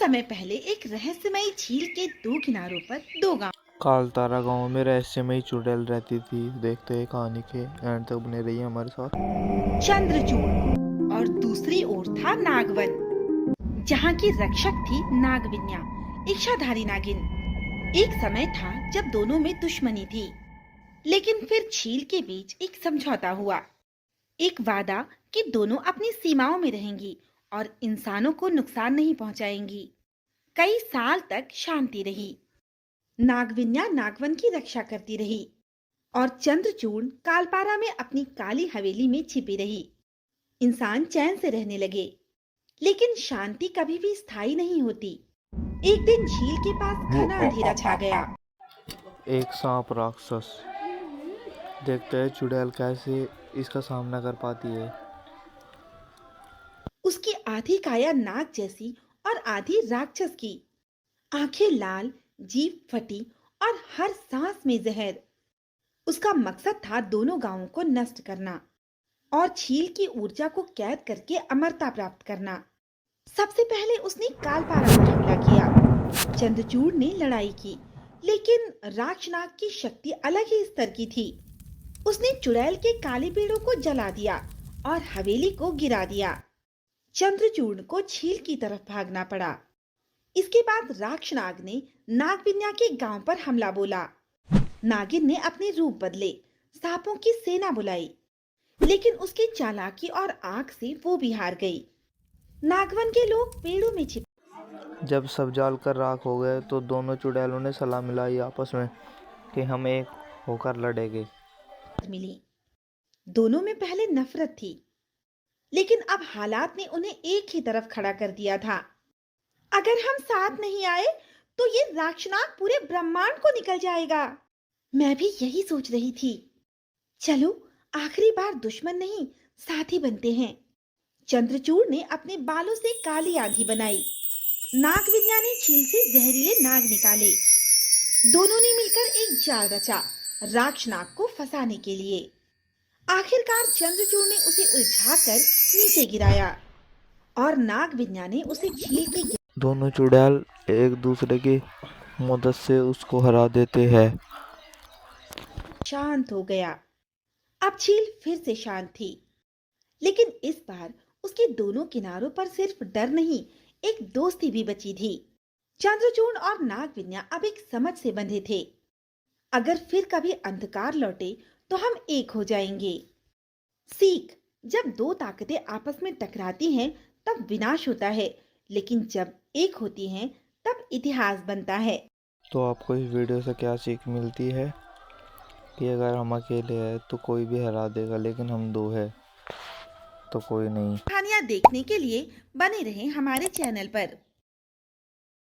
समय पहले एक रहस्यमयी झील के दो किनारों पर दो गांव। कालतारा गांव में रहस्यमयी चुड़ैल रहती थी। देखते हैं कहानी के एंड तक बने रहिए हमारे साथ। चंद्रचूड़ और दूसरी ओर था नागवन, जहाँ की रक्षक थी नागविन्या, इच्छाधारी नागिन। एक समय था जब दोनों में दुश्मनी थी, लेकिन फिर झील के बीच एक समझौता हुआ। एक वादा कि दोनों अपनी सीमाओं में रहेंगी और इंसानों को नुकसान नहीं पहुंचाएंगी। कई साल तक शांति रही। नागविन्या नागवन की रक्षा करती रही और चंद्रचूड़ कालपारा में अपनी काली हवेली में छिपी रही। इंसान चैन से रहने लगे, लेकिन शांति कभी भी स्थायी नहीं होती। एक दिन झील के पास घना अंधेरा छा गया। एक सांप राक्षस। देखते हैं चुड़ैल कैसे इसका सामना कर पाती है। उसकी आधी काया नाग जैसी और आधी राक्षस की। आंखें लाल, जीभ फटी और हर सांस में जहर। उसका मकसद था दोनों गांवों को नष्ट करना और झील की ऊर्जा को कैद करके अमरता प्राप्त करना। सबसे पहले उसने कालपारा पर हमला किया। चंद्रचूड़ ने लड़ाई की, लेकिन राक्षनाग की शक्ति अलग ही स्तर की थी। उसने चुड़ैल के काले पेड़ों को जला दिया और हवेली को गिरा दिया। चंद्रचूड़ को झील की तरफ भागना पड़ा। इसके बाद राक्षनाग ने नागविन्या के गांव पर हमला बोला। नागिन ने अपने रूप बदले, सांपों की सेना बुलाई, लेकिन उसकी चालाकी और आग से वो भी हार गई। नागवन के लोग पेड़ों में छिप। जब सब जाल कर राख हो गए तो दोनों चुड़ैलों ने सलाह मिलाई आपस में कि हम एक होकर लड़ेंगे। मिली। दोनों में पहले नफरत थी, लेकिन अब हालात ने उन्हें एक ही तरफ खड़ा कर दिया था। अगर हम साथ नहीं आए तो ये राक्षनाग पूरे ब्रह्मांड को निकल जाएगा। मैं भी यही सोच रही थी। चलो आखिरी बार दुश्मन नहीं, साथी बनते हैं। चंद्रचूड़ ने अपने बालों से काली आंधी बनाई। नागविन्या ने झील से जहरीले नाग निकाले। दोनों ने मिलकर एक जाल रचा राक्षनाग को फंसाने के लिए। आखिरकार चंद्रचूड़ ने उसे उलझाकर नीचे गिराया और नागविन्या ने उसे झील के दोनों चुड़ैल एक दूसरे की मदद से उसको हरा देते हैं। शांत हो गया। अब झील फिर से शांत थी, लेकिन इस बार उसके दोनों किनारों पर सिर्फ डर नहीं, एक दोस्ती भी बची थी। चंद्रचूड़ और नागविन्या अब एक समझ से बंधे थे। अगर फिर कभी अंधकार लौटे तो हम एक हो जाएंगे। सीख: जब दो ताकतें आपस में टकराती हैं तब विनाश होता है, लेकिन जब एक होती हैं तब इतिहास बनता है। तो आपको इस वीडियो से क्या सीख मिलती है कि अगर हम अकेले हैं तो कोई भी हरा देगा, लेकिन हम दो हैं तो कोई नहीं। कहानियाँ देखने के लिए बने रहें हमारे चैनल पर।